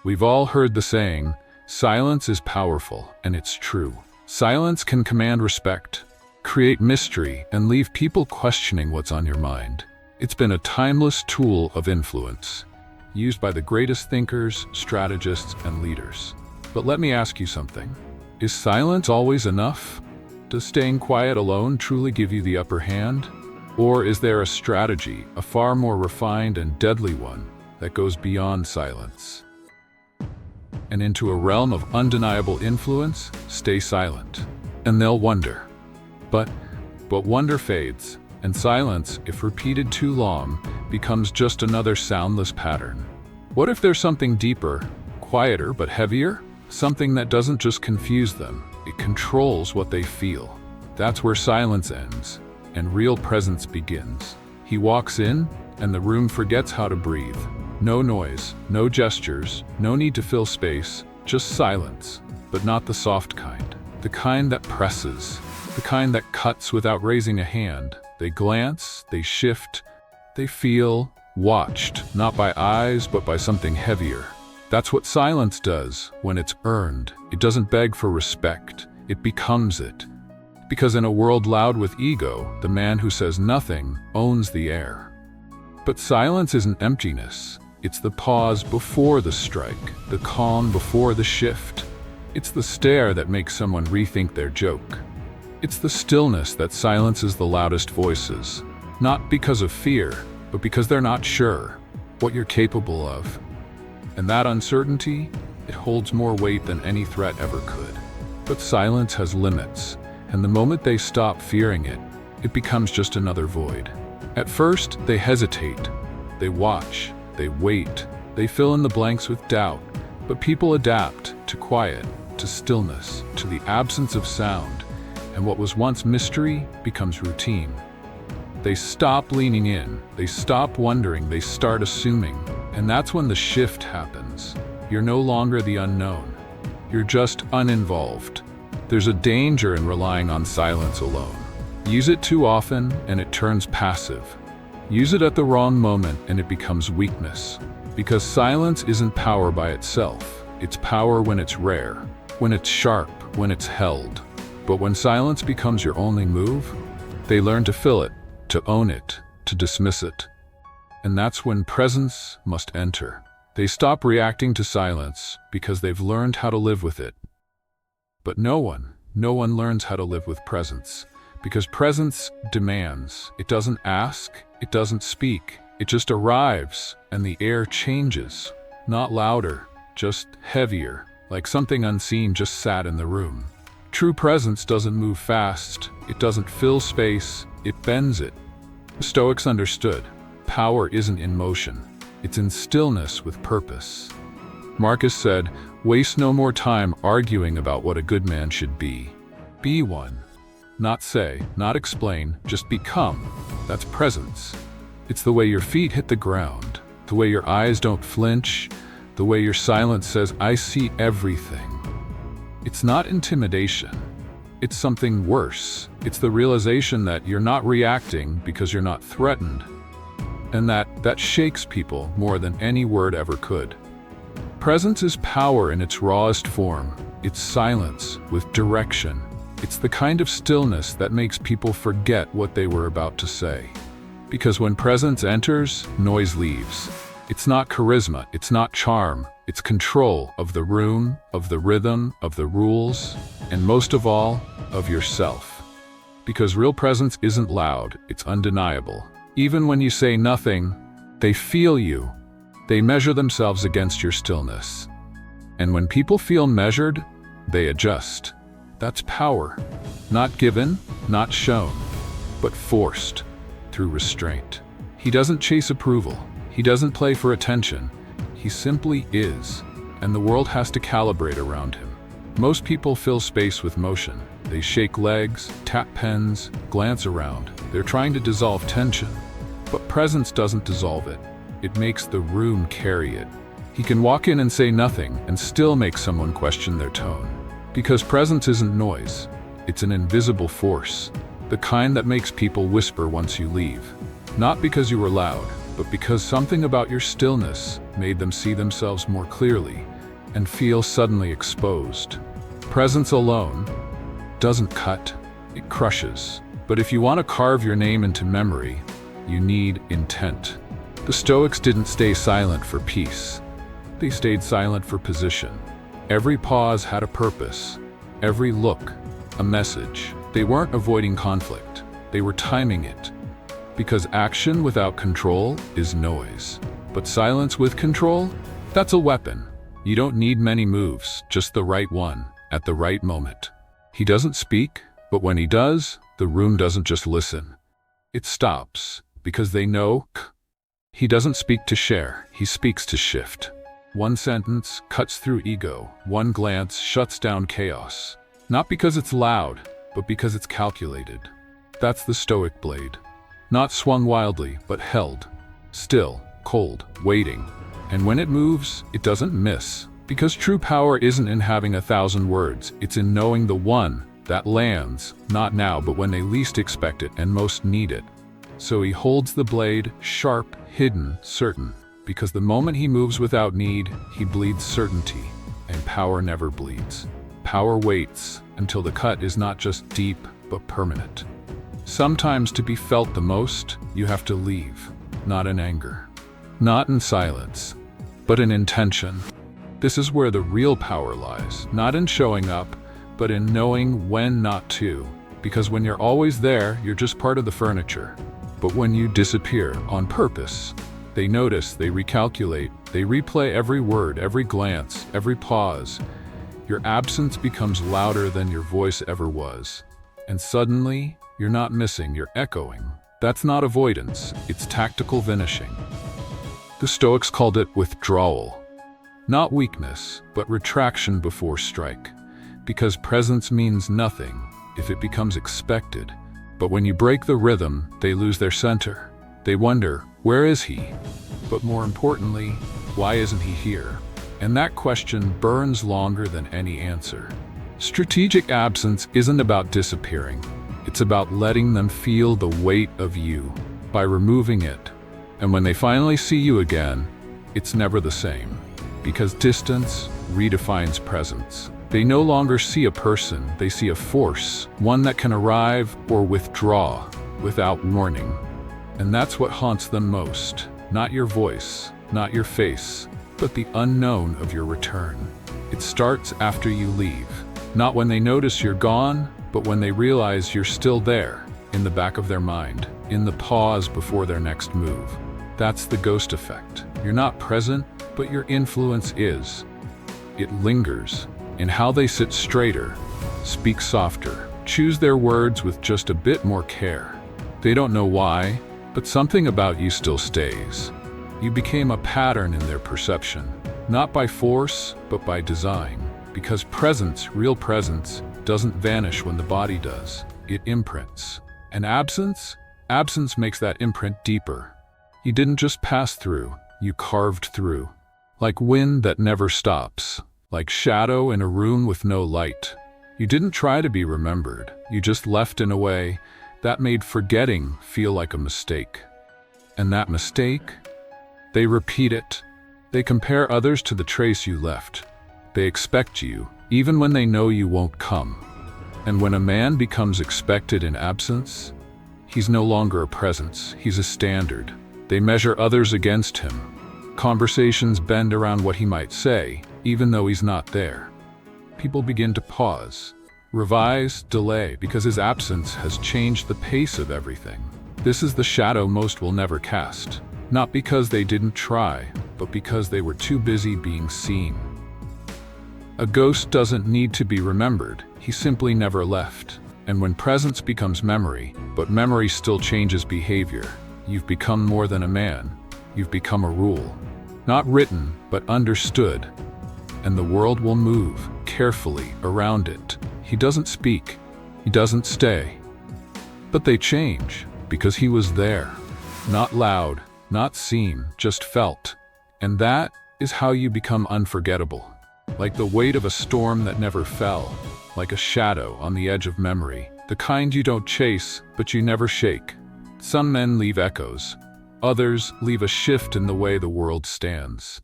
We've all heard the saying, silence is powerful, and it's true. Silence can command respect, create mystery, and leave people questioning what's on your mind. It's been a timeless tool of influence, used by the greatest thinkers, strategists, and leaders. But let me ask you something. Is silence always enough? Does staying quiet alone truly give you the upper hand? Or is there a strategy, a far more refined and deadly one, that goes beyond silence and into a realm of undeniable influence? Stay silent, and they'll wonder. But wonder fades, and silence, if repeated too long, becomes just another soundless pattern. What if there's something deeper, quieter but heavier? Something that doesn't just confuse them, it controls what they feel. That's where silence ends, and real presence begins. He walks in, and the room forgets how to breathe. No noise, no gestures, no need to fill space, just silence, but not the soft kind. The kind that presses, the kind that cuts without raising a hand. They glance, they shift, they feel watched, not by eyes, but by something heavier. That's what silence does when it's earned. It doesn't beg for respect, it becomes it. Because in a world loud with ego, the man who says nothing owns the air. But silence isn't emptiness. It's the pause before the strike, the calm before the shift. It's the stare that makes someone rethink their joke. It's the stillness that silences the loudest voices, not because of fear, but because they're not sure what you're capable of. And that uncertainty, it holds more weight than any threat ever could. But silence has limits, and the moment they stop fearing it, it becomes just another void. At first, they hesitate, they watch, they wait, they fill in the blanks with doubt, but people adapt to quiet, to stillness, to the absence of sound, and what was once mystery becomes routine. They stop leaning in, they stop wondering, they start assuming, and that's when the shift happens. You're no longer the unknown, you're just uninvolved. There's a danger in relying on silence alone. Use it too often and it turns passive. Use it at the wrong moment and it becomes weakness. Because silence isn't power by itself. It's power when it's rare, when it's sharp, when it's held. But when silence becomes your only move, they learn to fill it, to own it, to dismiss it. And that's when presence must enter. They stop reacting to silence because they've learned how to live with it. But no one learns how to live with presence. Because presence demands. It doesn't ask, it doesn't speak. It just arrives, and the air changes. Not louder, just heavier, like something unseen just sat in the room. True presence doesn't move fast, it doesn't fill space, it bends it. The Stoics understood, power isn't in motion, it's in stillness with purpose. Marcus said, waste no more time arguing about what a good man should be. Be one. Not say, not explain, just become. That's presence. It's the way your feet hit the ground, the way your eyes don't flinch, the way your silence says, I see everything. It's not intimidation. It's something worse. It's the realization that you're not reacting because you're not threatened. And that shakes people more than any word ever could. Presence is power in its rawest form. It's silence with direction. It's the kind of stillness that makes people forget what they were about to say. Because when presence enters, noise leaves. It's not charisma, it's not charm, it's control of the room, of the rhythm, of the rules, and most of all, of yourself. Because real presence isn't loud, it's undeniable. Even when you say nothing, they feel you. They measure themselves against your stillness. And when people feel measured, they adjust. That's power. Not given, not shown, but forced through restraint. He doesn't chase approval. He doesn't play for attention. He simply is, and the world has to calibrate around him. Most people fill space with motion. They shake legs, tap pens, glance around. They're trying to dissolve tension. But presence doesn't dissolve it. It makes the room carry it. He can walk in and say nothing and still make someone question their tone. Because presence isn't noise. It's an invisible force. The kind that makes people whisper once you leave. Not because you were loud, but because something about your stillness made them see themselves more clearly. and feel suddenly exposed. Presence alone doesn't cut, it crushes. But if you want to carve your name into memory, you need intent. The Stoics didn't stay silent for peace. They stayed silent for position. Every pause had a purpose. Every look, a message. They weren't avoiding conflict. They were timing it. Because action without control is noise. But silence with control? That's a weapon. You don't need many moves, just the right one, at the right moment. He doesn't speak, but when he does, the room doesn't just listen. It stops, because they know he doesn't speak to share, he speaks to shift. One sentence cuts through ego, one glance shuts down chaos. Not because it's loud, but because it's calculated. That's the Stoic blade. Not swung wildly, but held. Still, cold, waiting. And when it moves, it doesn't miss. Because true power isn't in having 1,000 words, it's in knowing the one that lands, not now, but when they least expect it and most need it. So he holds the blade, sharp, hidden, certain. Because the moment he moves without need, he bleeds certainty. And power never bleeds. Power waits until the cut is not just deep, but permanent. Sometimes to be felt the most, you have to leave. Not in anger. Not in silence. But in intention. This is where the real power lies. Not in showing up, but in knowing when not to. Because when you're always there, you're just part of the furniture. But when you disappear on purpose, they notice, they recalculate, they replay every word, every glance, every pause. Your absence becomes louder than your voice ever was. And suddenly, you're not missing, you're echoing. That's not avoidance, it's tactical vanishing. The Stoics called it withdrawal. Not weakness, but retraction before strike. Because presence means nothing if it becomes expected. But when you break the rhythm, they lose their center. They wonder, where is he? But more importantly, why isn't he here? And that question burns longer than any answer. Strategic absence isn't about disappearing. It's about letting them feel the weight of you by removing it. And when they finally see you again, it's never the same. Because distance redefines presence. They no longer see a person, they see a force, one that can arrive or withdraw without warning. And that's what haunts them most. Not your voice, not your face, but the unknown of your return. It starts after you leave. Not when they notice you're gone, but when they realize you're still there, in the back of their mind, in the pause before their next move. That's the ghost effect. You're not present, but your influence is. It lingers in how they sit straighter, speak softer, choose their words with just a bit more care. They don't know why, but something about you still stays. You became a pattern in their perception, not by force, but by design. Because presence, real presence, doesn't vanish when the body does. It imprints. And absence makes that imprint deeper. You didn't just pass through, you carved through. Like wind that never stops. Like shadow in a room with no light. You didn't try to be remembered, you just left in a way that made forgetting feel like a mistake. And that mistake? They repeat it. They compare others to the trace you left. They expect you, even when they know you won't come. And when a man becomes expected in absence, he's no longer a presence, he's a standard. They measure others against him. Conversations bend around what he might say, even though he's not there. People begin to pause, revise, delay, because his absence has changed the pace of everything. This is the shadow most will never cast. Not because they didn't try, but because they were too busy being seen. A ghost doesn't need to be remembered, he simply never left. And when presence becomes memory, but memory still changes behavior, you've become more than a man. You've become a rule. Not written, but understood. And the world will move carefully around it. He doesn't speak. He doesn't stay. But they change, because he was there. Not loud, not seen, just felt. And that is how you become unforgettable. Like the weight of a storm that never fell. Like a shadow on the edge of memory. The kind you don't chase, but you never shake. Some men leave echoes. Others leave a shift in the way the world stands.